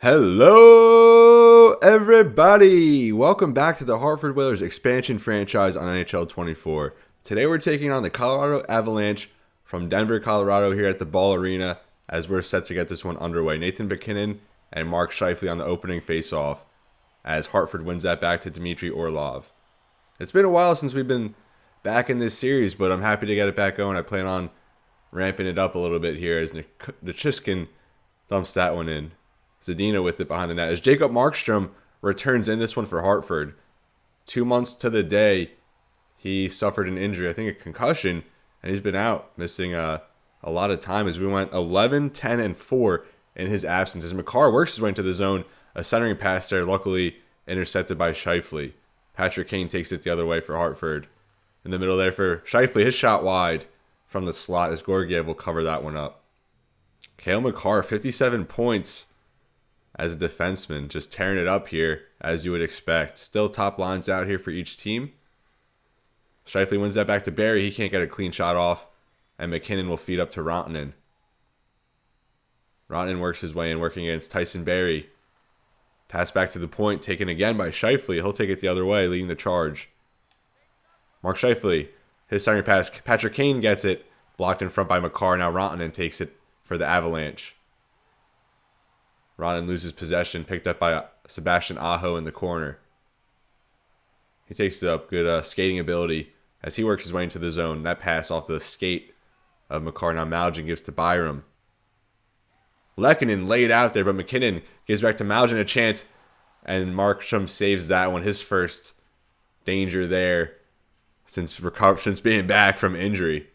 Hello, everybody! Welcome back to the Hartford Whalers expansion franchise on NHL 24. Today we're taking on the Colorado Avalanche from Denver, Colorado here at the Ball Arena as we're set to get this one underway. Nathan MacKinnon and Mark Scheifele on the opening faceoff as Hartford wins that back to Dmitry Orlov. It's been a while since we've been back in this series, but I'm happy to get it back going. I plan on ramping it up a little bit here as Nichushkin dumps that one in. Zadina with it behind the net as Jacob Markstrom returns in this one for Hartford. 2 months to the day, he suffered an injury, I think a concussion, and he's been out, missing a lot of time as we went 11, 10, and 4 in his absence. As Makar works his way into the zone, a centering pass there, luckily intercepted by Scheifele. Patrick Kane takes it the other way for Hartford. In the middle there for Scheifele, his shot wide from the slot as Georgiev will cover that one up. Cale Makar, 57 points. As a defenseman, just tearing it up here, as you would expect. Still top lines out here for each team. Scheifele wins that back to Barry. He can't get a clean shot off. And MacKinnon will feed up to Rantanen. Rantanen works his way in, working against Tyson Barrie. Pass back to the point, taken again by Scheifele. He'll take it the other way, leading the charge. Mark Scheifele, his second pass. Patrick Kane gets it. Blocked in front by Makar. Now Rantanen takes it for the Avalanche. Rantanen loses possession, picked up by Sebastian Aho in the corner. He takes it up, good skating ability as he works his way into the zone. That pass off the skate of Makar. Now Malgin gives to Byram. MacKinnon laid out there, but MacKinnon gives back to Malgin a chance, and Markstrom saves that one. His first danger there since being back from injury.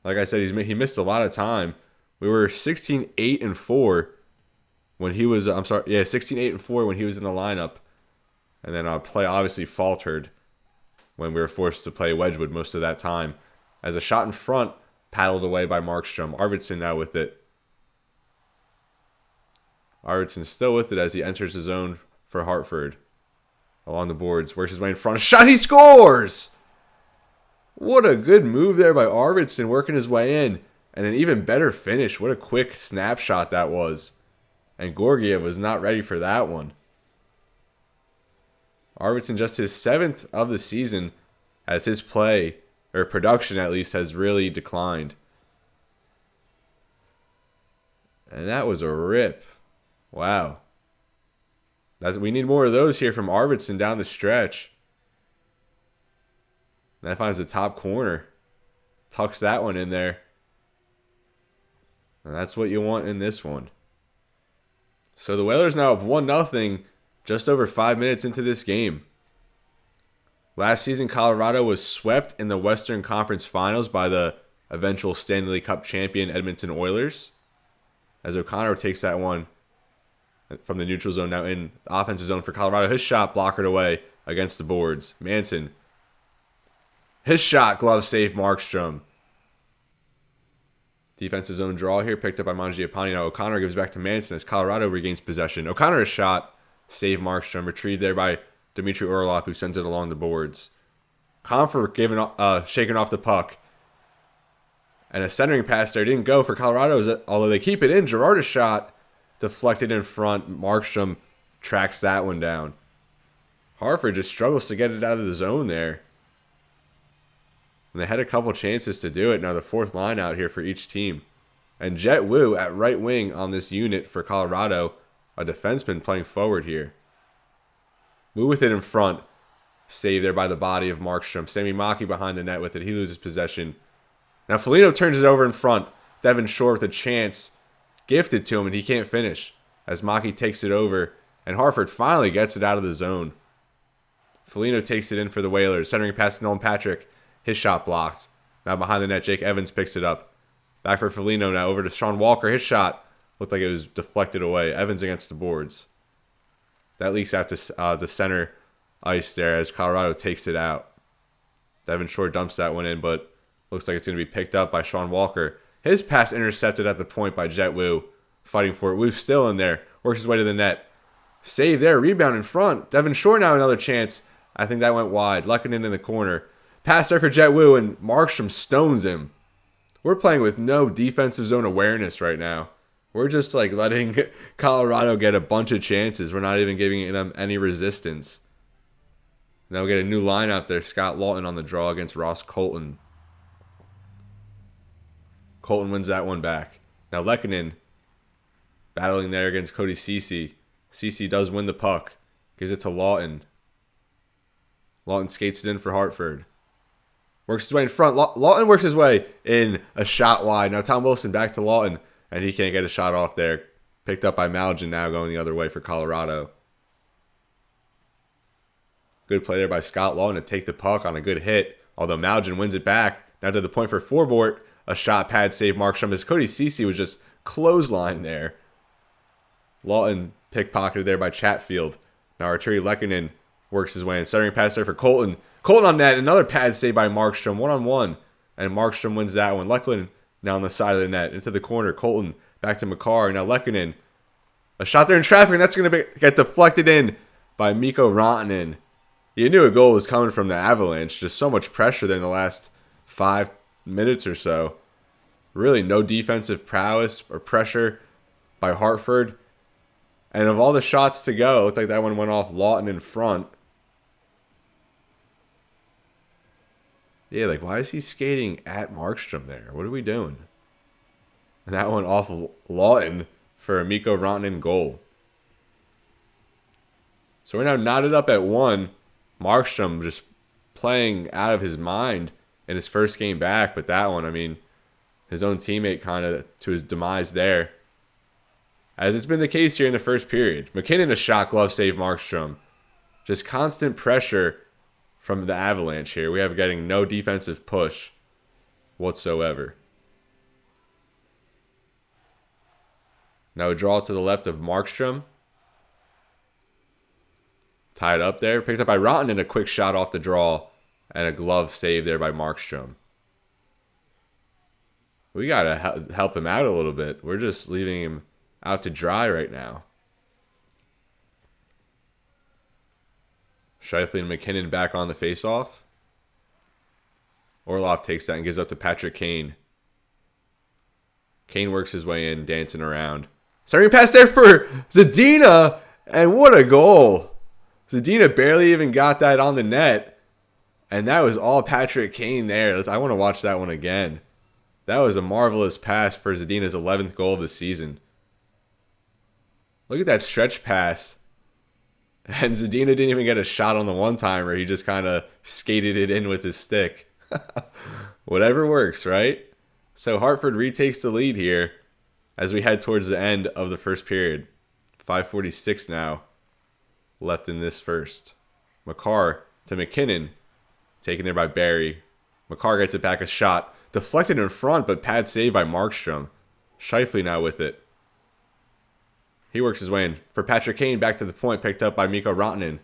Like I said, he missed a lot of time. We were 16-8-4. When he was, 16-8-4 when he was in the lineup. And then our play obviously faltered when we were forced to play Wedgwood most of that time. As a shot in front, paddled away by Markstrom. Arvidsson now with it. Arvidsson still with it as he enters the zone for Hartford. Along the boards, works his way in front. Shot, he scores! What a good move there by Arvidsson, working his way in. And an even better finish. What a quick snapshot that was. And Georgiev was not ready for that one. Arvidsson just his 7th of the season as his play, or production at least, has really declined. And that was a rip. Wow. We need more of those here from Arvidsson down the stretch. And that finds the top corner. Tucks that one in there. And that's what you want in this one. So the Whalers now up 1-0 just over 5 minutes into this game. Last season, Colorado was swept in the Western Conference Finals by the eventual Stanley Cup champion Edmonton Oilers. As O'Connor takes that one from the neutral zone, now in the offensive zone for Colorado. His shot blockered away against the boards. Manson. His shot, glove save, Markstrom. Defensive zone draw here, picked up by Mangiapane. Now O'Connor gives back to Manson as Colorado regains possession. O'Connor a shot, save Markstrom, retrieved there by Dmitry Orlov, who sends it along the boards. Comfort shaking off the puck. And a centering pass there didn't go for Colorado, although they keep it in. Girard a shot, deflected in front. Markstrom tracks that one down. Hartford just struggles to get it out of the zone there. And they had a couple chances to do it. Now the fourth line out here for each team. And Jet Wu at right wing on this unit for Colorado. A defenseman playing forward here. Wu with it in front. Saved there by the body of Markstrom. Sami Maki behind the net with it. He loses possession. Now Foligno turns it over in front. Devin Shore with a chance. Gifted to him and he can't finish. As Maki takes it over. And Hartford finally gets it out of the zone. Foligno takes it in for the Whalers. Centering past Nolan Patrick. His shot blocked. Now behind the net, Jake Evans picks it up. Back for Foligno now over to Sean Walker. His shot looked like it was deflected away. Evans against the boards. That leaks out to the center ice there as Colorado takes it out. Devin Shore dumps that one in, but looks like it's going to be picked up by Sean Walker. His pass intercepted at the point by Jet Wu. Fighting for it. Wu's still in there. Works his way to the net. Save there. Rebound in front. Devin Shore now another chance. I think that went wide. Lekanen in the corner. Pass there for Jet Wu, and Markstrom stones him. We're playing with no defensive zone awareness right now. We're just like letting Colorado get a bunch of chances. We're not even giving them any resistance. Now we get a new line out there. Scott Laughton on the draw against Ross Colton. Colton wins that one back. Now MacKinnon battling there against Cody Ceci. Ceci does win the puck. Gives it to Laughton. Laughton skates it in for Hartford. Works his way in front. Laughton works his way in a shot wide. Now Tom Wilson back to Laughton. And he can't get a shot off there. Picked up by Malgin now going the other way for Colorado. Good play there by Scott Laughton to take the puck on a good hit. Although Malgin wins it back. Now to the point for Forbort. A shot pad save Markstrom as Cody Ceci was just clothesline there. Laughton pickpocketed there by Chatfield. Now Arturi Lehkonen works his way in. Centering pass there for Colton. Colton on net. Another pad save by Markstrom. 1-on-1. And Markstrom wins that one. Lehkonen now on the side of the net. Into the corner. Colton back to Makar. Now Lehkonen. A shot there in traffic. And that's going to get deflected in by Miko Rantanen. You knew a goal was coming from the Avalanche. Just so much pressure there in the last 5 minutes or so. Really no defensive prowess or pressure by Hartford. And of all the shots to go, it looked like that one went off Laughton in front. Yeah, like why is he skating at Markstrom there? What are we doing? And that one off Laughton for a Miko Rantanen goal. So we're now knotted up at 1. Markstrom just playing out of his mind in his first game back. But that one, I mean, his own teammate kind of to his demise there. As it's been the case here in the first period. MacKinnon a shot glove save Markstrom. Just constant pressure from the Avalanche here. We have getting no defensive push whatsoever. Now a draw to the left of Markstrom. Tied up there. Picked up by Rantanen. A quick shot off the draw. And a glove save there by Markstrom. We got to help him out a little bit. We're just leaving him out to dry right now. Scheifele and MacKinnon back on the faceoff. Orlov takes that and gives up to Patrick Kane. Kane works his way in, dancing around. Starting pass there for Zadina. And what a goal. Zadina barely even got that on the net. And that was all Patrick Kane there. I want to watch that one again. That was a marvelous pass for Zadina's 11th goal of the season. Look at that stretch pass. And Zadina didn't even get a shot on the one-timer. He just kind of skated it in with his stick. Whatever works, right? So Hartford retakes the lead here as we head towards the end of the first period. 5:46 now left in this first. Makar to MacKinnon. Taken there by Barry. Makar gets it back, a shot. Deflected in front, but pad save by Markstrom. Scheifele now with it. He works his way in. For Patrick Kane, back to the point, picked up by Miko Rantanen.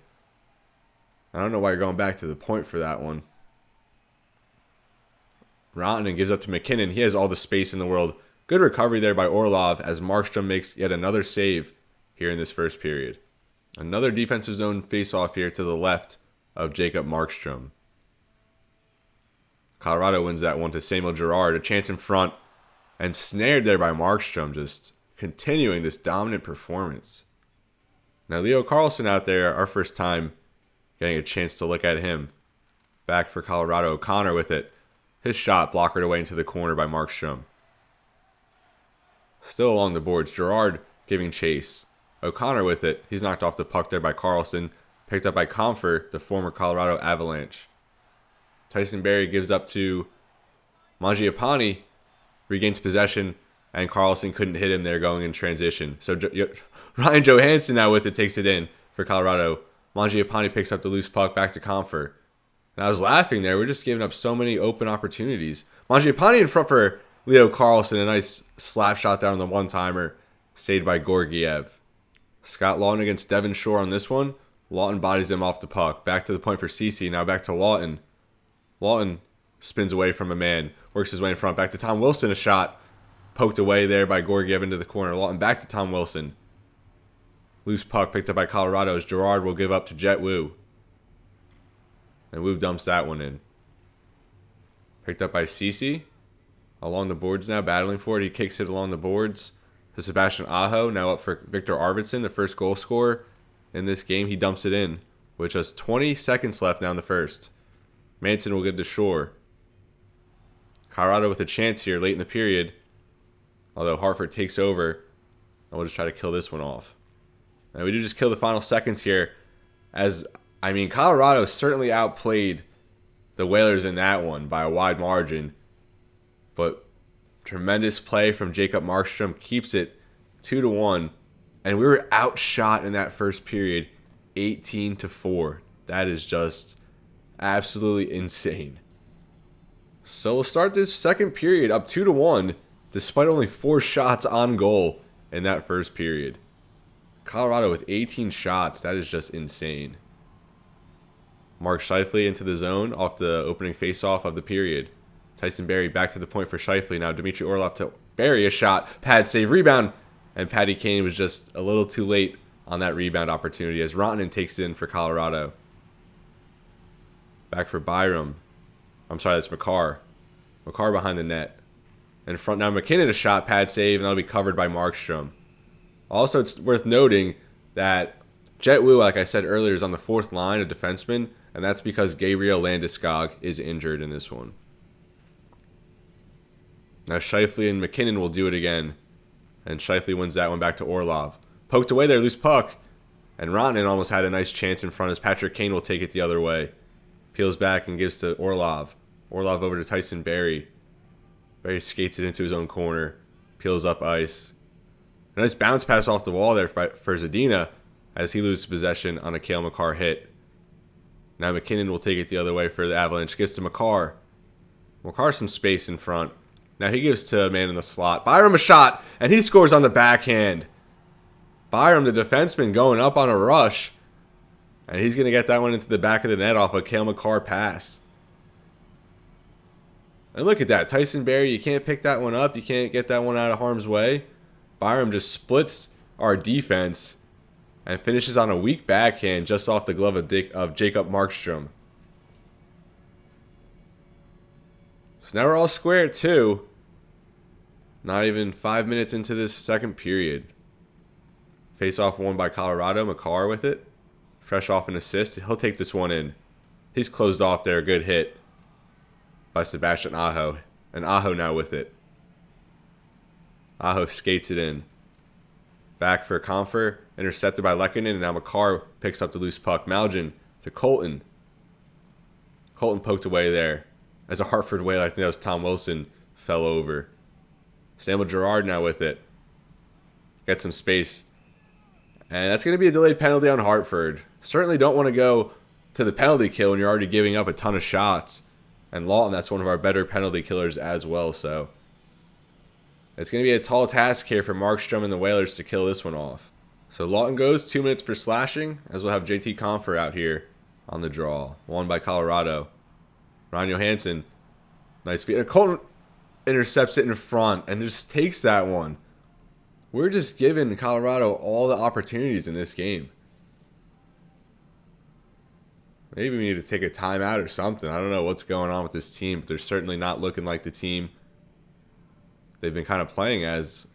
I don't know why you're going back to the point for that one. Rantanen gives up to MacKinnon. He has all the space in the world. Good recovery there by Orlov as Markstrom makes yet another save here in this first period. Another defensive zone face-off here to the left of Jacob Markstrom. Colorado wins that one to Samuel Girard. A chance in front and snared there by Markstrom, just continuing this dominant performance. Now Leo Carlsson out there, our first time getting a chance to look at him. Back for Colorado. O'Connor with it. His shot blockered away into the corner by Markstrom. Still along the boards. Girard giving chase. O'Connor with it. He's knocked off the puck there by Carlsson. Picked up by Comfer, the former Colorado Avalanche. Tyson Barrie gives up to Mangiapane. Regains possession. And Carlsson couldn't hit him there going in transition. So Ryan Johansson now with it takes it in for Colorado. Mangiapane picks up the loose puck back to Comfer. And I was laughing there. We're just giving up so many open opportunities. Mangiapane in front for Leo Carlsson. A nice slap shot there on the one-timer. Saved by Georgiev. Scott Laughton against Devon Shore on this one. Laughton bodies him off the puck. Back to the point for Ceci. Now back to Laughton. Laughton spins away from a man. Works his way in front. Back to Tom Wilson. A shot. Poked away there by Georgiev into the corner. Laughton back to Tom Wilson. Loose puck picked up by Colorado as Girard will give up to Jet Wu. And Wu dumps that one in. Picked up by Ceci. Along the boards now, battling for it. He kicks it along the boards. to Sebastian Aho, now up for Victor Arvidsson, the first goal scorer in this game. He dumps it in with just 20 seconds left now in the first. Manson will get to shore. Colorado with a chance here late in the period, although Hartford takes over, and we'll just try to kill this one off. And we do just kill the final seconds here, as, Colorado certainly outplayed the Whalers in that one by a wide margin, but tremendous play from Jacob Markstrom keeps it 2-1, and we were outshot in that first period 18-4. That is just absolutely insane. So we'll start this second period up 2-1, despite only 4 shots on goal in that first period. Colorado with 18 shots, that is just insane. Mark Scheifele into the zone off the opening faceoff of the period. Tyson Barrie back to the point for Scheifele. Now Dmitry Orlov to Barrie, a shot, pad save, rebound, and Patty Kane was just a little too late on that rebound opportunity as Rantanen takes it in for Colorado. Back for Byram. I'm sorry, that's Makar. Makar behind the net. In front now, MacKinnon a shot, pad save, and that'll be covered by Markstrom. Also, it's worth noting that Jet Wu, like I said earlier, is on the 4th line of defensemen, and that's because Gabriel Landeskog is injured in this one. Now Scheifele and MacKinnon will do it again, and Scheifele wins that one back to Orlov. Poked away there, loose puck, and Rantanen almost had a nice chance in front as Patrick Kane will take it the other way. Peels back and gives to Orlov. Orlov over to Tyson Barrie. Barrie skates it into his own corner. Peels up ice. A nice bounce pass off the wall there for Zadina as he loses possession on a Cale Makar hit. Now MacKinnon will take it the other way for the Avalanche. Gives to Makar. Makar some space in front. Now he gives to a man in the slot. Byram a shot, and he scores on the backhand. Byram, the defenseman, going up on a rush. And he's going to get that one into the back of the net off a Cale Makar pass. And look at that. Tyson Barrie, you can't pick that one up. You can't get that one out of harm's way. Byram just splits our defense and finishes on a weak backhand just off the glove of Jacob Markstrom. So now we're all square at 2. Not even 5 minutes into this second period. Face-off won by Colorado. Makar with it. Fresh off an assist. He'll take this one in. He's closed off there. Good hit by Sebastian Aho. And Aho now with it. Aho skates it in. Back for Confer. Intercepted by MacKinnon. And now Makar picks up the loose puck. Malgin to Colton. Colton poked away there. As a Hartford Whaler, I think that was Tom Wilson, fell over. Samuel Girard now with it. Get some space. And that's going to be a delayed penalty on Hartford. Certainly don't want to go to the penalty kill when you're already giving up a ton of shots. And Lawton, that's one of our better penalty killers as well. So it's going to be a tall task here for Markstrom and the Whalers to kill this one off. So Lawton goes 2 minutes for slashing, as we'll have JT Confer out here on the draw. Won by Colorado. Ron Johansson, nice feed. And Colton intercepts it in front and just takes that one. We're just giving Colorado all the opportunities in this game. Maybe we need to take a timeout or something. I don't know what's going on with this team, but they're certainly not looking like the team they've been kind of playing as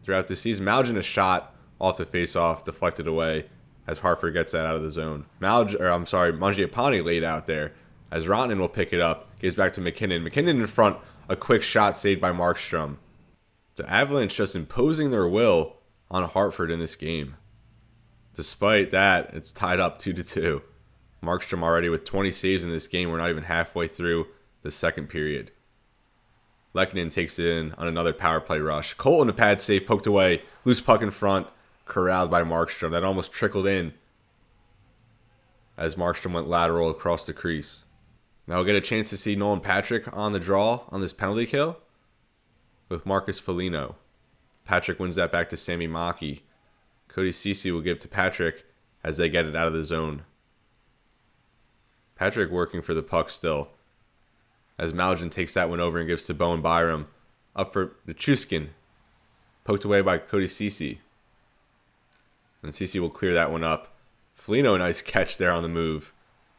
throughout the season. Malgin a shot off the face-off, deflected away as Hartford gets that out of the zone. Mangiapane laid out there as Rantanen will pick it up. Gives back to MacKinnon. MacKinnon in front, a quick shot saved by Markstrom. The Avalanche just imposing their will on Hartford in this game. Despite that, it's tied up 2-2. Markstrom already with 20 saves in this game. We're not even halfway through the second period. MacKinnon takes it in on another power play rush. Colton a pad save, poked away. Loose puck in front, corralled by Markstrom. That almost trickled in as Markstrom went lateral across the crease. Now we'll get a chance to see Nolan Patrick on the draw on this penalty kill with Marcus Foligno. Patrick wins that back to Sammy Maki. Cody Ceci will give to Patrick as they get it out of the zone. Patrick working for the puck still, as Malgin takes that one over and gives to Bowen Byram. Up for Nichushkin. Poked away by Cody Ceci. And Ceci will clear that one up. Foligno, a nice catch there on the move.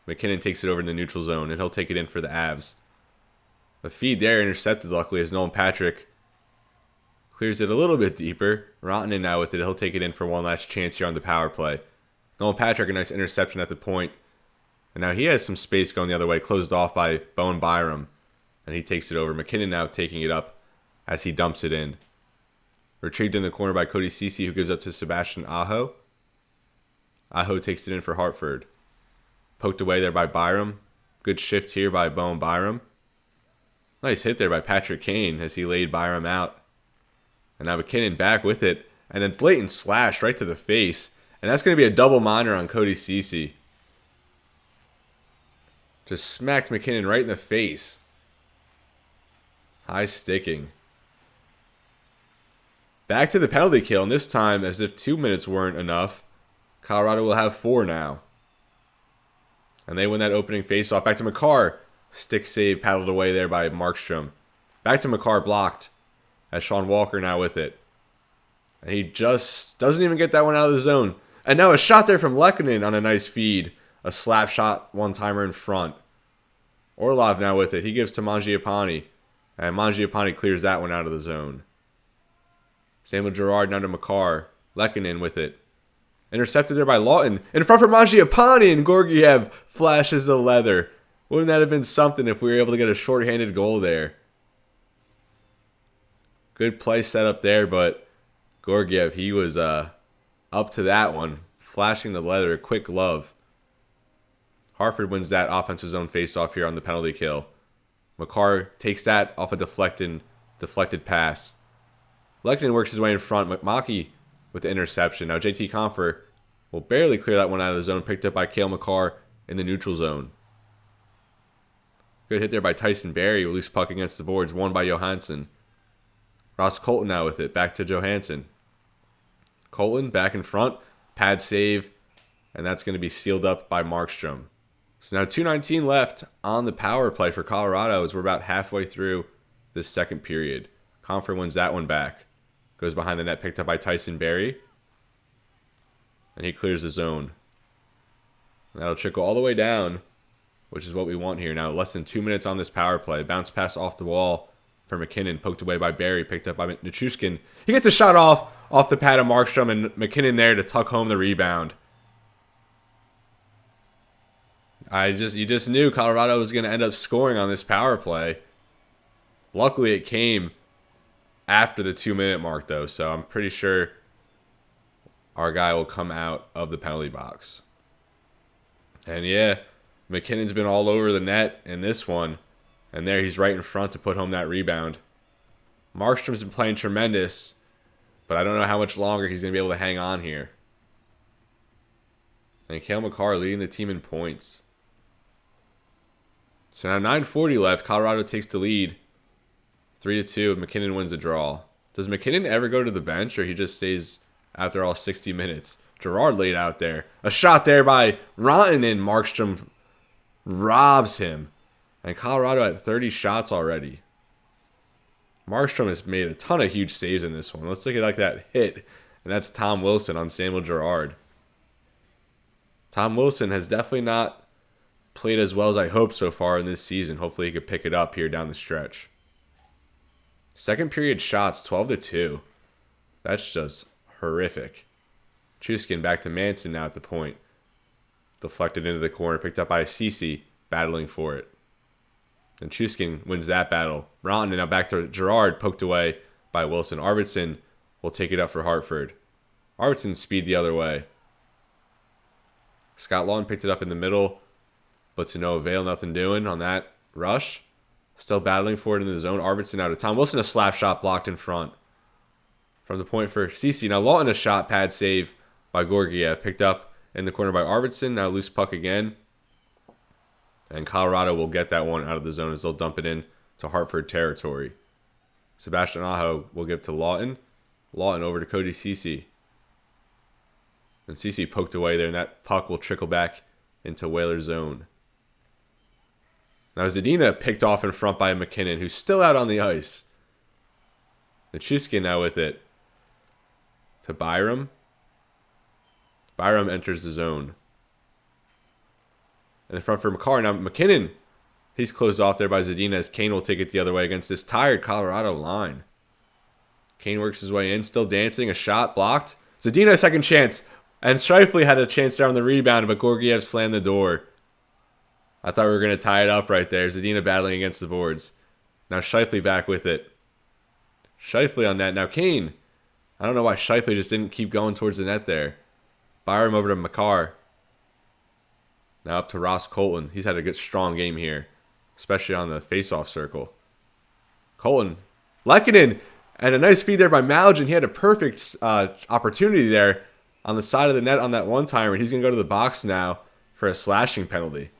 MacKinnon takes it over in the neutral zone, and he'll take it in for the Avs. The feed there intercepted, luckily, as Nolan Patrick Clears it a little bit deeper. Rantanen now with it. He'll take it in for one last chance here on the power play. Nolan Patrick, a nice interception at the point. And now he has some space going the other way, closed off by Bowen Byram. And he takes it over. MacKinnon now taking it up as he dumps it in. Retrieved in the corner by Cody Ceci, who gives up to Sebastian Aho. Aho takes it in for Hartford. Poked away there by Byram. Good shift here by Bowen Byram. Nice hit there by Patrick Kane as he laid Byram out. And now MacKinnon back with it. And then blatant slash right to the face. And that's going to be a double minor on Cody Ceci. Just smacked MacKinnon right in the face. High sticking. Back to the penalty kill. And this time, as if 2 minutes weren't enough, Colorado will have 4 now. And they win that opening faceoff. Back to Makar. Stick save paddled away there by Markstrom. Back to Makar, blocked. As Sean Walker now with it. And he just doesn't even get that one out of the zone. And now a shot there from MacKinnon on a nice feed. A slap shot, one-timer in front. Orlov now with it. He gives to Mangiapane. And Mangiapane clears that one out of the zone. Samuel Girard now to Makar. MacKinnon with it. Intercepted there by Lawton. In front for Mangiapane, and Georgiev flashes the leather. Wouldn't that have been something if we were able to get a shorthanded goal there? Good play set up there, but Georgiev, he was up to that one. Flashing the leather, a quick glove. Hartford wins that offensive zone faceoff here on the penalty kill. Makar takes that off a deflected pass. MacKinnon works his way in front. McMackey with the interception. Now JT Compher will barely clear that one out of the zone. Picked up by Cale Makar in the neutral zone. Good hit there by Tyson Barrie. Loose puck against the boards. Won by Johansson. Ross Colton now with it. Back to Johansson. Colton back in front. Pad save. And that's going to be sealed up by Markstrom. So now 2:19 left on the power play for Colorado as we're about halfway through this second period. Compher wins that one back. Goes behind the net, picked up by Tyson Barrie. And he clears the zone. And that'll trickle all the way down, which is what we want here. Now less than 2 minutes on this power play. Bounce pass off the wall for MacKinnon. Poked away by Barrie, picked up by Nichushkin. He gets a shot off the pad of Markstrom, and MacKinnon there to tuck home the rebound. You just knew Colorado was going to end up scoring on this power play. Luckily, it came after the 2-minute mark, though, so I'm pretty sure our guy will come out of the penalty box. And yeah, MacKinnon's been all over the net in this one, and there he's right in front to put home that rebound. Markstrom's been playing tremendous, but I don't know how much longer he's going to be able to hang on here. And Cale Makar leading the team in points. So now 9:40 left. Colorado takes the lead. 3-2. MacKinnon wins the draw. Does MacKinnon ever go to the bench, or he just stays out there all 60 minutes? Girard laid out there. A shot there by Rantanen. Markstrom robs him. And Colorado at 30 shots already. Markstrom has made a ton of huge saves in this one. Let's look at that hit. And that's Tom Wilson on Samuel Girard. Tom Wilson has definitely not played as well as I hoped so far in this season. Hopefully he could pick it up here down the stretch. Second period shots, 12-2. That's just horrific. Chuskin back to Manson now at the point. Deflected into the corner, picked up by Ceci, battling for it. And Chuskin wins that battle. Rantanen now back to Girard, poked away by Wilson. Arvidsson will take it up for Hartford. Arvidsson speed the other way. Scott Lawton picked it up in the middle, but to no avail, nothing doing on that rush. Still battling for it in the zone. Arvidsson out of time. Wilson a slap shot blocked in front. From the point for Ceci. Now Lawton a shot pad save by Georgiev. Picked up in the corner by Arvidsson. Now loose puck again. And Colorado will get that one out of the zone as they'll dump it in to Hartford territory. Sebastian Aho will give to Lawton. Lawton over to Cody Ceci. And Ceci poked away there, and that puck will trickle back into Whalers zone. Now Zadina picked off in front by MacKinnon, who's still out on the ice. Nichushkin now with it. To Byram. Byram enters the zone. And in front for Makar. Now MacKinnon, he's closed off there by Zadina as Kane will take it the other way against this tired Colorado line. Kane works his way in, still dancing. A shot blocked. Zadina, a second chance. And Scheifele had a chance there on the rebound, but Georgiev slammed the door. I thought we were going to tie it up right there. Zadina battling against the boards. Now Scheifele back with it. Scheifele on net. Now Kane. I don't know why Scheifele just didn't keep going towards the net there. Byram over to Makar. Now up to Ross Colton. He's had a good, strong game here, especially on the face-off circle. Colton. MacKinnon. And a nice feed there by Malgin. He had a perfect opportunity there on the side of the net on that one-timer. He's going to go to the box now for a slashing penalty.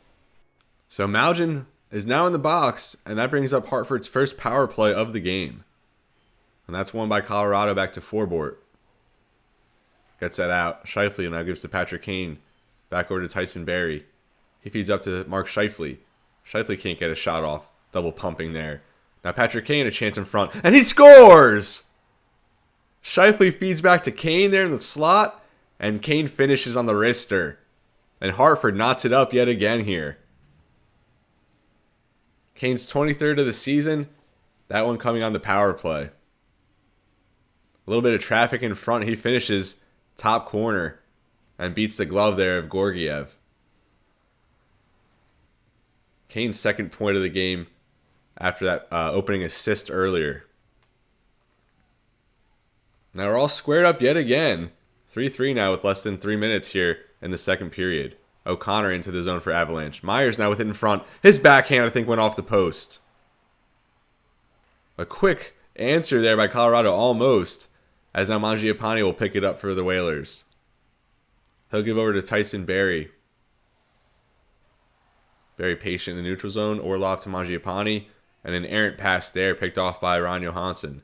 So Malgin is now in the box, and that brings up Hartford's first power play of the game. And that's won by Colorado back to Forbort. Gets that out. Scheifele now gives to Patrick Kane. Back over to Tyson Barrie. He feeds up to Mark Scheifele. Scheifele can't get a shot off. Double pumping there. Now Patrick Kane a chance in front. And he scores! Scheifele feeds back to Kane there in the slot. And Kane finishes on the wrister. And Hartford knots it up yet again here. Kane's 23rd of the season. That one coming on the power play. A little bit of traffic in front. He finishes top corner. And beats the glove there of Georgiev. Kane's second point of the game after that opening assist earlier. Now we're all squared up yet again. 3-3 now with less than 3 minutes here in the second period. O'Connor into the zone for Avalanche. Myers now with it in front. His backhand, I think, went off the post. A quick answer there by Colorado, almost. As now Mangiapane will pick it up for the Whalers. He'll give over to Tyson Barrie. Very patient in the neutral zone. Orlov to Mangiapane. And an errant pass there picked off by Ron Johansson.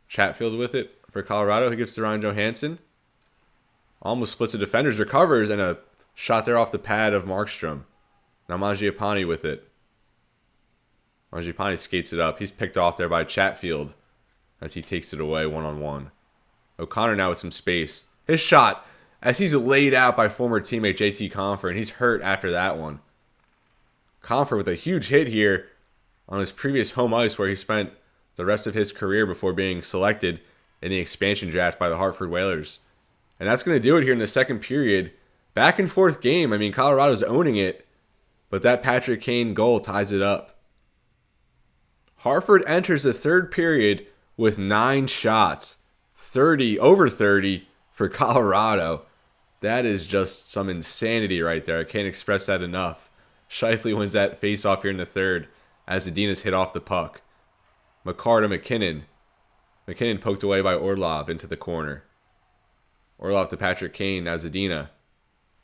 Chatfield with it for Colorado. He gives to Ryan Johansson. Almost splits the defenders. Recovers. And a shot there off the pad of Markstrom. Now Mangiapane with it. Mangiapane skates it up. He's picked off there by Chatfield as he takes it away one-on-one. O'Connor now with some space. His shot as he's laid out by former teammate JT Compher, and he's hurt after that one. Compher with a huge hit here on his previous home ice where he spent the rest of his career before being selected in the expansion draft by the Hartford Whalers. And that's going to do it here in the second period. Back and forth game. I mean, Colorado's owning it, but that Patrick Kane goal ties it up. Hartford enters the third period with 9 shots. 30, over 30 for Colorado. That is just some insanity right there. I can't express that enough. Scheifele wins that face-off here in the third as Zadina's hit off the puck. Makar to MacKinnon. MacKinnon poked away by Orlov into the corner. Orlov to Patrick Kane, now Zadina.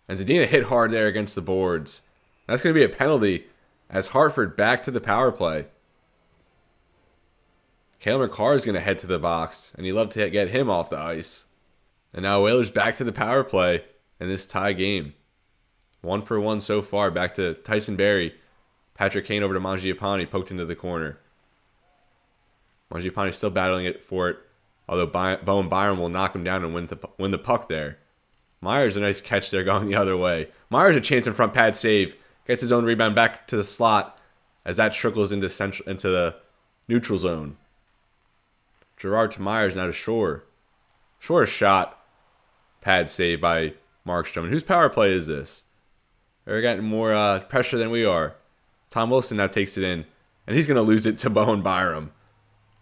And Zadina hit hard there against the boards. That's going to be a penalty as Hartford back to the power play. Cale Makar is going to head to the box, and he'd love to get him off the ice. And now Whalers back to the power play in this tie game. 1-for-1 so far. Back to Tyson Barrie. Patrick Kane over to Mangiapane, poked into the corner. Mangiapane still battling it for it, although Bowen Byram will knock him down and win the puck there. Myers a nice catch there going the other way. Myers a chance in front pad save. Gets his own rebound back to the slot as that trickles into the neutral zone. Gerard to Myers, now to Shore. Shore shot. Pad save by Markstrom. And whose power play is this? They're getting more pressure than we are. Tom Wilson now takes it in. And he's going to lose it to Bowen Byram.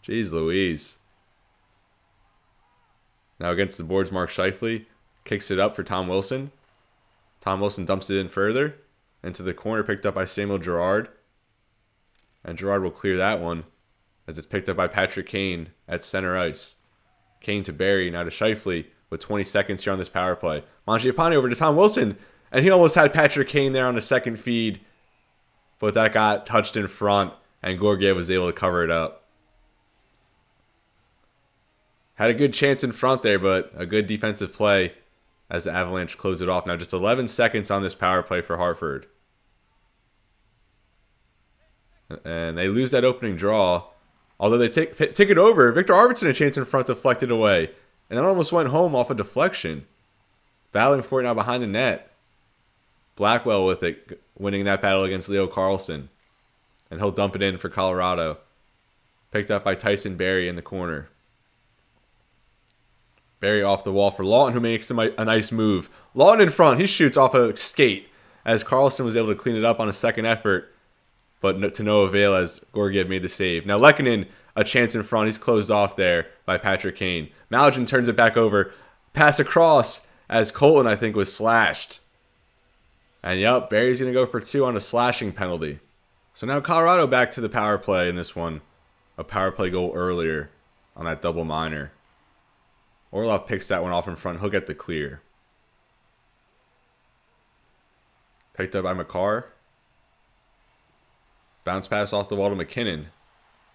Jeez Louise. Now against the boards, Mark Scheifele kicks it up for Tom Wilson. Tom Wilson dumps it in further. Into the corner, picked up by Samuel Girard. And Girard will clear that one as it's picked up by Patrick Kane at center ice. Kane to Barrie, now to Scheifele with 20 seconds here on this power play. Mangiapane over to Tom Wilson, and he almost had Patrick Kane there on the second feed, but that got touched in front, and Georgiev was able to cover it up. Had a good chance in front there, but a good defensive play as the Avalanche close it off. Now just 11 seconds on this power play for Hartford. And they lose that opening draw. Although they take it over, Victor Arvidsson a chance in front, deflected away. And that almost went home off a deflection. Battling for it now behind the net. Blackwell with it, winning that battle against Leo Carlson. And he'll dump it in for Colorado. Picked up by Tyson Barrie in the corner. Barrie off the wall for Lawton, who makes a nice move. Lawton in front. He shoots off a skate as Karlsson was able to clean it up on a second effort, but to no avail as Georgiev made the save. Now Lehkonen, a chance in front. He's closed off there by Patrick Kane. Malgin turns it back over. Pass across as Colton, I think, was slashed. And yep, Barry's going to go for 2 on a slashing penalty. So now Colorado back to the power play in this one. A power play goal earlier on that double minor. Orlov picks that one off in front. He'll get the clear. Picked up by McCarr. Bounce pass off the wall to MacKinnon.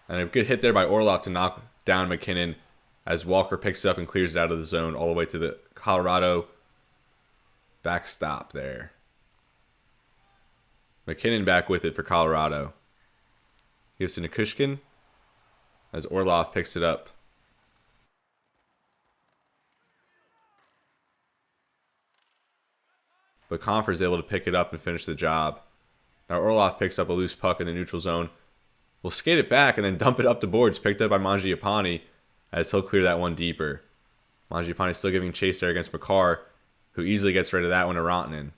And a good hit there by Orlov to knock down MacKinnon as Walker picks it up and clears it out of the zone all the way to the Colorado backstop there. MacKinnon back with it for Colorado. Gives to Nikushkin as Orlov picks it up. But Confer is able to pick it up and finish the job. Now Orlov picks up a loose puck in the neutral zone. Will skate it back and then dump it up the boards. Picked up by Mangiapane as he'll clear that one deeper. Mangiapane still giving chase there against McCarr, who easily gets rid of that one to Rantanen.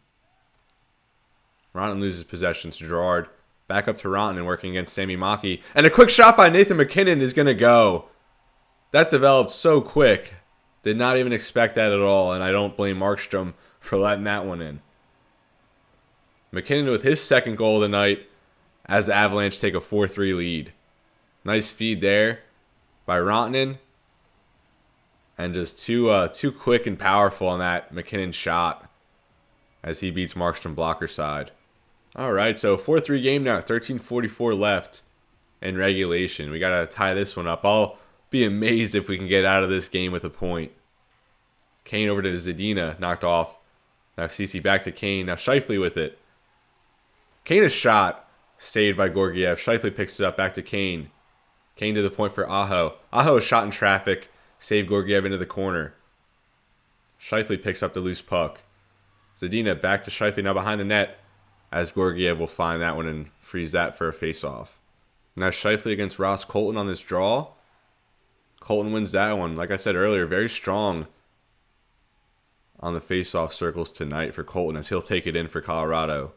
Rantanen loses possession to Gerard. Back up to Rantanen working against Sami Maki. And a quick shot by Nathan MacKinnon is going to go. That developed so quick. Did not even expect that at all, and I don't blame Markstrom for letting that one in. MacKinnon with his second goal of the night as the Avalanche take a 4-3 lead. Nice feed there by Rantanen. And just too quick and powerful on that MacKinnon shot as he beats Markstrom blocker side. All right, so 4-3 game now, 13:44 left in regulation. We got to tie this one up. I'll be amazed if we can get out of this game with a point. Kane over to Zadina, knocked off. Now Ceci back to Kane. Now Scheifele with it. Kane is shot, saved by Georgiev. Scheifele picks it up, back to Kane. Kane to the point for Aho. Aho is shot in traffic, saved Georgiev into the corner. Scheifele picks up the loose puck. Zadina back to Scheifele, now behind the net, as Georgiev will find that one and freeze that for a face-off. Now Scheifele against Ross Colton on this draw. Colton wins that one. Like I said earlier, very strong on the face-off circles tonight for Colton as he'll take it in for Colorado.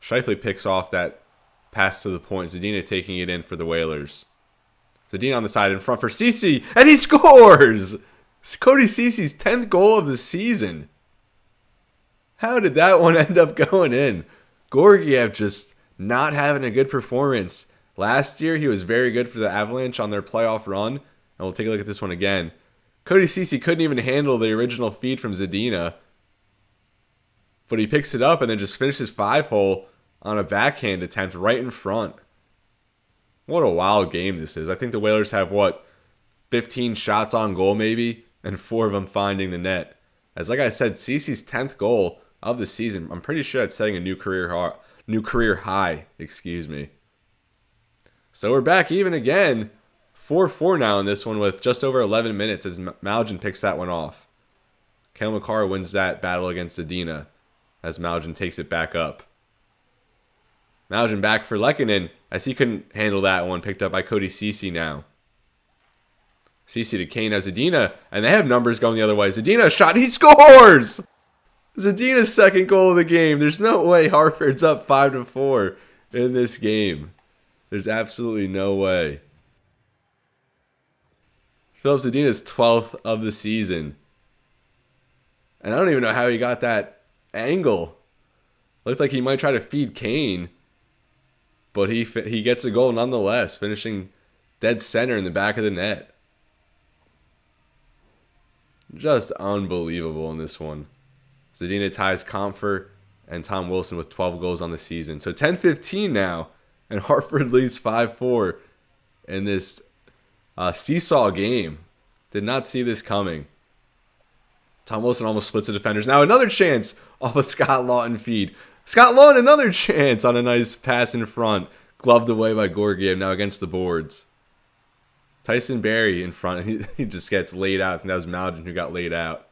Scheifele picks off that pass to the point. Zadina taking it in for the Whalers. Zadina on the side in front for Ceci, and he scores! It's Cody Ceci's 10th goal of the season. How did that one end up going in? Georgiev just not having a good performance. Last year, he was very good for the Avalanche on their playoff run. And we'll take a look at this one again. Cody Ceci couldn't even handle the original feed from Zadina. But he picks it up and then just finishes 5-hole on a backhand attempt right in front. What a wild game this is. I think the Whalers have, 15 shots on goal maybe? And 4 of them finding the net. As like I said, Ceci's 10th goal of the season. I'm pretty sure that's setting a new career high. So we're back even again. 4-4 now in this one with just over 11 minutes as Malgin picks that one off. Cale Makar wins that battle against Zadina as Malgin takes it back up. Malgin back for Lehkonen as he couldn't handle that one. Picked up by Cody Ceci now. Ceci to Kane as Zadina, and they have numbers going the other way. Zadina shot, and he scores! Zadina's second goal of the game. There's no way Hartford's up 5-4 in this game. There's absolutely no way. Filip Zadina's 12th of the season. And I don't even know how he got that angle. Looked like he might try to feed Kane. But he gets a goal nonetheless, finishing dead center in the back of the net. Just unbelievable in this one. Zadina ties Comfer and Tom Wilson with 12 goals on the season. So 10-15 now, and Hartford leads 5-4 in this seesaw game. Did not see this coming. Tom Wilson almost splits the defenders. Now another chance off a Scott Lawton feed. Scott Lawton another chance on a nice pass in front. Gloved away by Georgiev now against the boards. Tyson Barrie in front. He just gets laid out. I think that was Malgin who got laid out.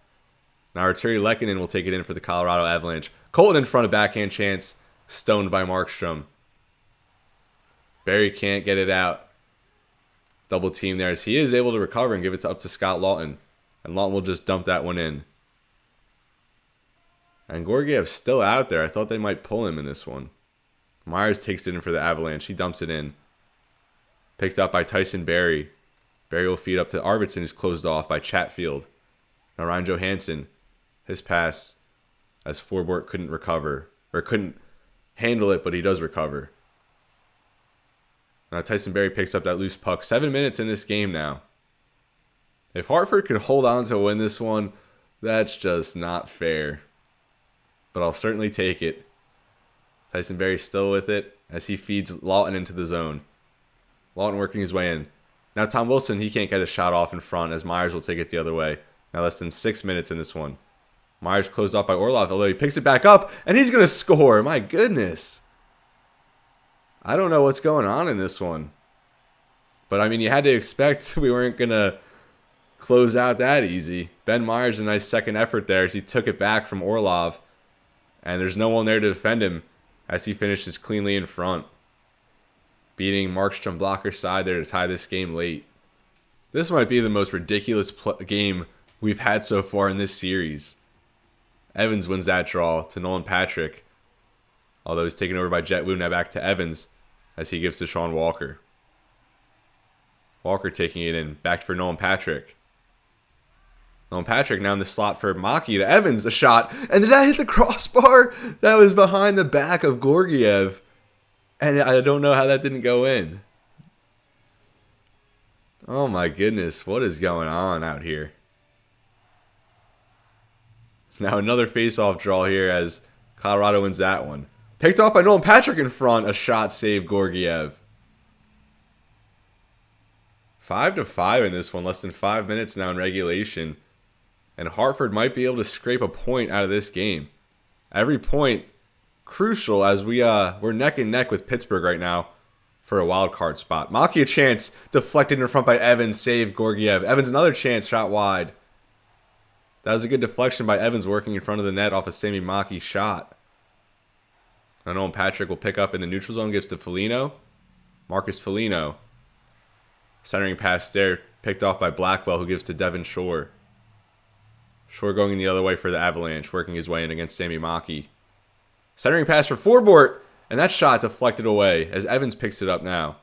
Now Arturi Lehkonen will take it in for the Colorado Avalanche. Colton in front of backhand chance. Stoned by Markstrom. Barrie can't get it out. double team there as he is able to recover and give it up to Scott Lawton. And Lawton will just dump that one in. And Georgiev's still out there. I thought they might pull him in this one. Myers takes it in for the Avalanche. He dumps it in. Picked up by Tyson Barrie. Barrie will feed up to Arvidsson, who's closed off by Chatfield. Now Ryan Johansson, his pass as Forbort couldn't recover. Or couldn't handle it, but he does recover. Now Tyson Barrie picks up that loose puck. 7 minutes in this game now. If Hartford can hold on to win this one, that's just not fair. But I'll certainly take it. Tyson Barrie still with it as he feeds Lawton into the zone. Lawton working his way in. Now Tom Wilson, he can't get a shot off in front as Myers will take it the other way. Now less than 6 minutes in this one. Myers closed off by Orlov, although he picks it back up, and he's going to score. My goodness. I don't know what's going on in this one. But, I mean, you had to expect we weren't going to close out that easy. Ben Myers, a nice second effort there as he took it back from Orlov. And there's no one there to defend him as he finishes cleanly in front. Beating Markstrom blocker side there to tie this game late. This might be the most ridiculous game we've had so far in this series. Evans wins that draw to Nolan Patrick. Although he's taken over by Jet Wu, now back to Evans as he gives to Sean Walker. Walker taking it in, back for Nolan Patrick. Nolan Patrick now in the slot for Maki to Evans, a shot. And did that hit the crossbar? That was behind the back of Georgiev. And I don't know how that didn't go in. Oh my goodness, what is going on out here? Now another face-off draw here as Colorado wins that one. Picked off by Nolan Patrick in front, a shot save Georgiev. 5-5 in this one, less than 5 minutes now in regulation. And Hartford might be able to scrape a point out of this game. Every point crucial as we're neck and neck with Pittsburgh right now for a wild card spot. Maki a chance, deflected in front by Evans, save Georgiev. Evans another chance, shot wide. That was a good deflection by Evans working in front of the net off a Sami Maki shot. I know Patrick will pick up in the neutral zone, gives to Foligno. Marcus Foligno. Centering pass there, picked off by Blackwell, who gives to Devin Shore. Shore going the other way for the Avalanche, working his way in against Sami Maki. Centering pass for Forbort, and that shot deflected away as Evans picks it up now.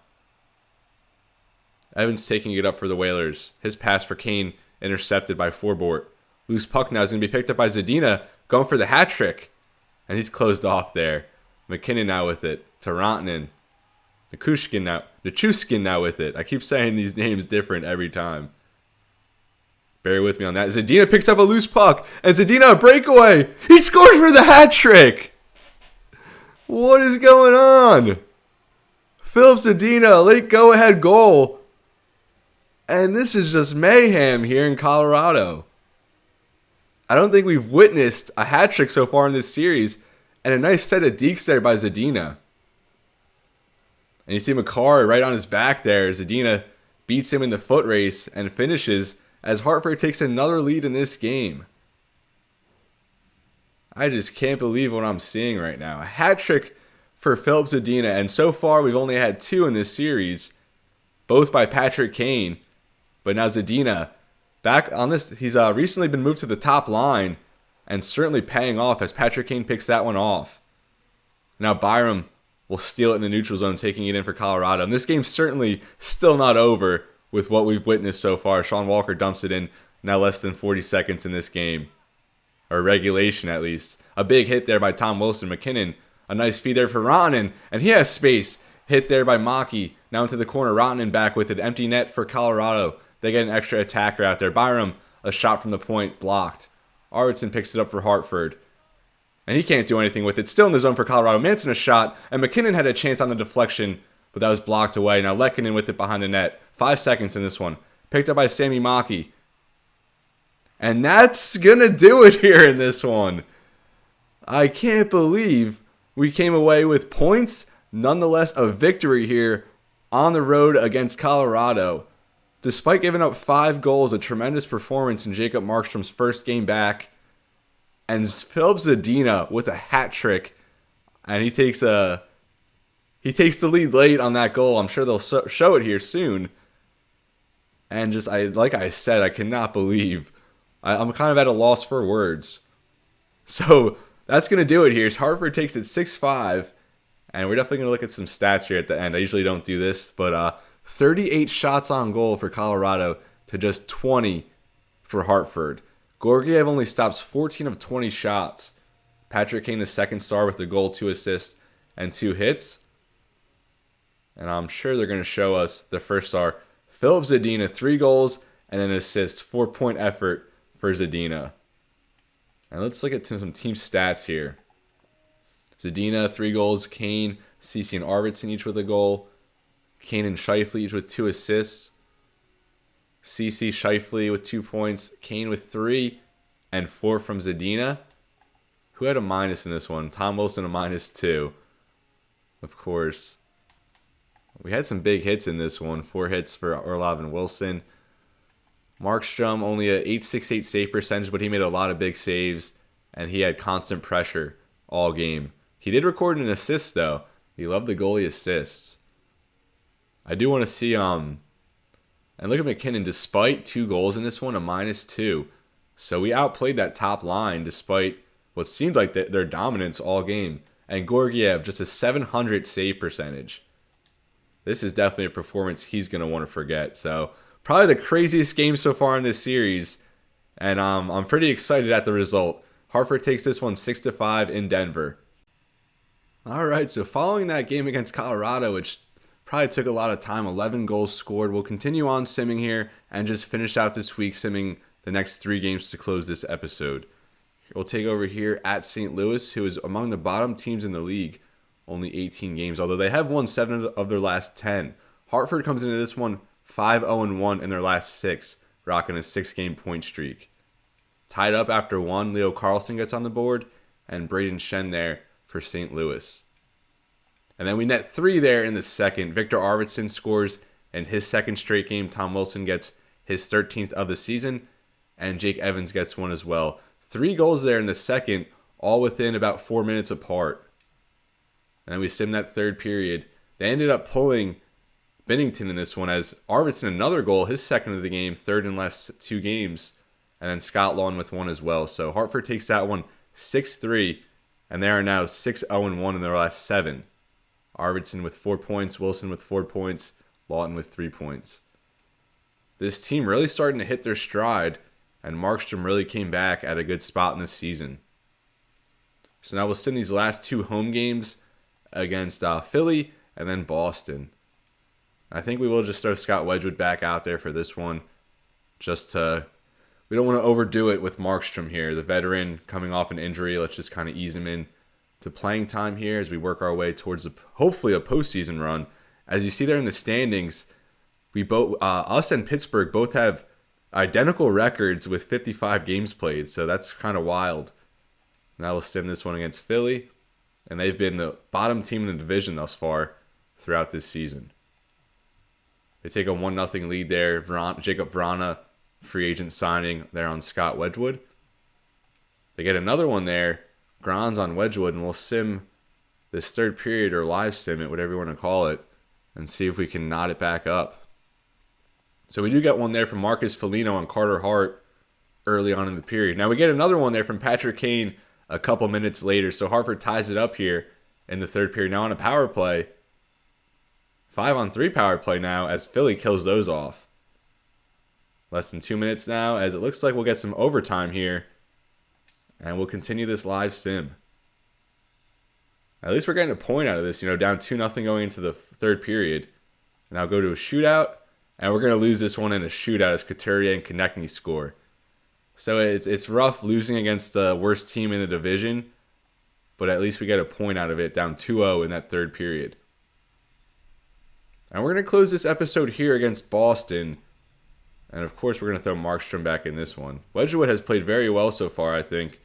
Evans taking it up for the Whalers. His pass for Kane intercepted by Forbort. Loose puck now is going to be picked up by Zadina, going for the hat trick. And he's closed off there. MacKinnon now with it. To Rantanen. Nichushkin now with it. I keep saying these names different every time. Bear with me on that. Zadina picks up a loose puck. And Zadina a breakaway. He scores for the hat trick. What is going on? Filip Zadina, a late go-ahead goal. And this is just mayhem here in Colorado. I don't think we've witnessed a hat trick so far in this series. And a nice set of dekes there by Zadina. And you see McCarr right on his back there. Zadina beats him in the foot race and finishes as Hartford takes another lead in this game. I just can't believe what I'm seeing right now. A hat trick for Filip Zadina. And so far we've only had 2 in this series. Both by Patrick Kane. But now Zadina back on this. He's recently been moved to the top line. And certainly paying off as Patrick Kane picks that one off. Now Byram will steal it in the neutral zone, taking it in for Colorado. And this game's certainly still not over with what we've witnessed so far. Sean Walker dumps it in now less than 40 seconds in this game. Or regulation, at least. A big hit there by Tom Wilson. MacKinnon, a nice feed there for Rantanen. And he has space. Hit there by Maki. Now into the corner. Rantanen back with it. Empty net for Colorado. They get an extra attacker out there. Byram, a shot from the point, blocked. Arvidsson picks it up for Hartford. And he can't do anything with it. Still in the zone for Colorado. Manson a shot. And MacKinnon had a chance on the deflection. But that was blocked away. Now Lehkonen with it behind the net. 5 seconds in this one. Picked up by Sami Maki. And that's going to do it here in this one. I can't believe we came away with points. Nonetheless, a victory here on the road against Colorado. Despite giving up 5 goals, a tremendous performance in Jacob Markstrom's first game back. And Filip Zadina with a hat trick. And he takes the lead late on that goal. I'm sure they'll show it here soon. And just, like I said, I cannot believe I'm kind of at a loss for words. So that's going to do it here. Hartford takes it 6-5. And we're definitely going to look at some stats here at the end. I usually don't do this, but 38 shots on goal for Colorado to just 20 for Hartford. Georgiev only stops 14 of 20 shots. Patrick Kane, the second star, with a goal, 2 assists, and 2 hits. And I'm sure they're going to show us the first star, Filip Zadina, 3 goals and an assist, 4-point effort for Zadina. And let's look at some team stats here. Zadina, 3 goals. Kane, Ceci, and Arvidsson each with a goal. Kane and Scheifele each with 2 assists. Ceci, Scheifele with 2 points. Kane with 3 and 4 from Zadina. Who had a minus in this one? Tom Wilson, a -2. Of course. We had some big hits in this one. 4 hits for Orlov and Wilson. Markstrom, only a .868 save percentage, but he made a lot of big saves, and he had constant pressure all game. He did record an assist, though. He loved the goalie assists. I do want to see, and look at MacKinnon, despite 2 goals in this one, a -2. So we outplayed that top line despite what seemed like their dominance all game. And Georgiev, just a .700 save percentage. This is definitely a performance he's going to want to forget. So probably the craziest game so far in this series. And I'm pretty excited at the result. Hartford takes this one 6-5 in Denver. All right, so following that game against Colorado, which probably took a lot of time, 11 goals scored. We'll continue on simming here and just finish out this week simming the next 3 games to close this episode. We'll take over here at St. Louis, who is among the bottom teams in the league, only 18 games, although they have won 7 of their last 10. Hartford comes into this one 5-0-1 in their last 6, rocking a 6-game point streak. Tied up after 1, Leo Carlsson gets on the board, and Braden Shen there for St. Louis. And then we net 3 there in the second. Victor Arvidsson scores in his 2nd straight game. Tom Wilson gets his 13th of the season, and Jake Evans gets one as well. 3 goals there in the second, all within about 4 minutes apart. And then we sim that 3rd period. They ended up pulling Binnington in this one as Arvidsson, another goal, his 2nd of the game, 3rd in last 2 games. And then Scott Lawn with 1 as well. So Hartford takes that one 6-3, and they are now 6-0-1 in their last 7. Arvidsson with 4 points, Wilson with 4 points, Lawton with 3 points. This team really starting to hit their stride, and Markstrom really came back at a good spot in this season. So now we'll send these last 2 home games against Philly and then Boston. I think we will just throw Scott Wedgwood back out there for this one. We don't want to overdo it with Markstrom here. The veteran coming off an injury. Let's just kind of ease him in to playing time here as we work our way towards hopefully a postseason run. As you see there in the standings, we both, us and Pittsburgh both have identical records with 55 games played. So that's kind of wild. Now we'll sim this one against Philly. And they've been the bottom team in the division thus far throughout this season. They take a 1-0 lead there. Jacob Vrana, free agent signing there on Scott Wedgwood. They get another one there. Grans on Wedgwood, and we'll sim this 3rd period, or live sim it, whatever you want to call it, and see if we can knot it back up. So we do get one there from Marcus Foligno and Carter Hart early on in the period. Now we get another one there from Patrick Kane a couple minutes later. So Hartford ties it up here in the 3rd period. Now on a power play, 5-on-3 power play now as Philly kills those off. Less than 2 minutes now, as it looks like we'll get some overtime here. And we'll continue this live sim. At least we're getting a point out of this, down 2-0 going into the 3rd period. Now go to a shootout, and we're going to lose this one in a shootout as Couturier and Konechny score. So it's rough losing against the worst team in the division, but at least we get a point out of it, down 2-0 in that 3rd period. And we're going to close this episode here against Boston. And of course, we're going to throw Markstrom back in this one. Wedgwood has played very well so far, I think,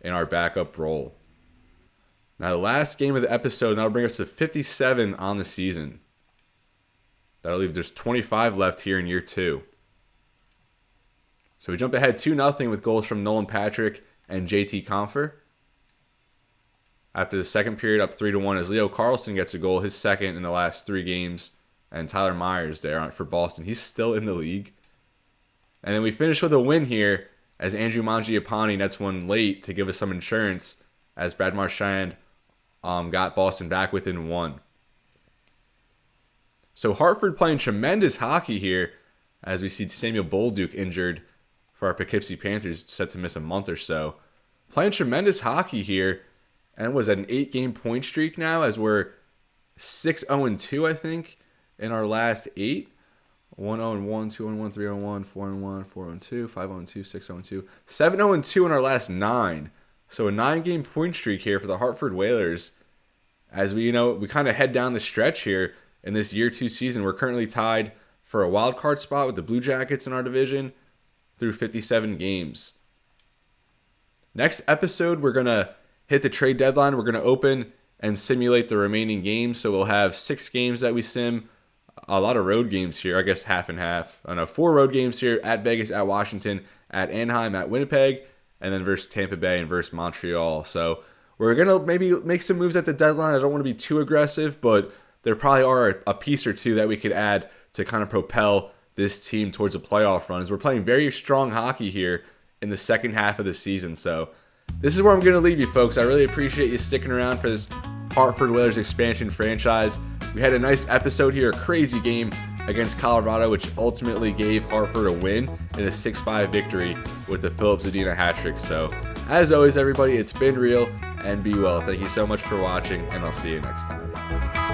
in our backup role. Now, the last game of the episode, that'll bring us to 57 on the season. That'll leave there's 25 left here in year 2. So we jump ahead 2-0 with goals from Nolan Patrick and JT Compher. After the 2nd period, up 3-1 as Leo Carlsson gets a goal, his 2nd in the last 3 games. And Tyler Myers there for Boston. He's still in the league. And then we finish with a win here as Andrew Mangiapane nets one late to give us some insurance as Brad Marchand got Boston back within one. So Hartford playing tremendous hockey here as we see Samuel Bolduc injured for our Poughkeepsie Panthers, set to miss a month or so. Playing tremendous hockey here, and was at an 8-game point streak now as we're 6-0-2, I think, in our last 8. 1-0-1, 2-1, 3-1, 4-1, 4-2, 5-2, 6-0-2, 7-0-2 in our last 9. So a 9-game point streak here for the Hartford Whalers. As we kind of head down the stretch here in this year 2 season. We're currently tied for a wild card spot with the Blue Jackets in our division through 57 games. Next episode, we're going to hit the trade deadline. We're going to open and simulate the remaining games. So we'll have 6 games that we sim. A lot of road games here. I guess half and half. 4 road games here at Vegas, at Washington, at Anaheim, at Winnipeg, and then versus Tampa Bay and versus Montreal. So we're going to maybe make some moves at the deadline. I don't want to be too aggressive, but there probably are a piece or two that we could add to kind of propel this team towards a playoff run, as we're playing very strong hockey here in the second half of the season. So this is where I'm going to leave you, folks. I really appreciate you sticking around for this Hartford Whalers expansion franchise. We had a nice episode here, a crazy game against Colorado, which ultimately gave Hartford a win in a 6-5 victory with the Filip Zadina hat trick. So as always, everybody, it's been real and be well. Thank you so much for watching, and I'll see you next time.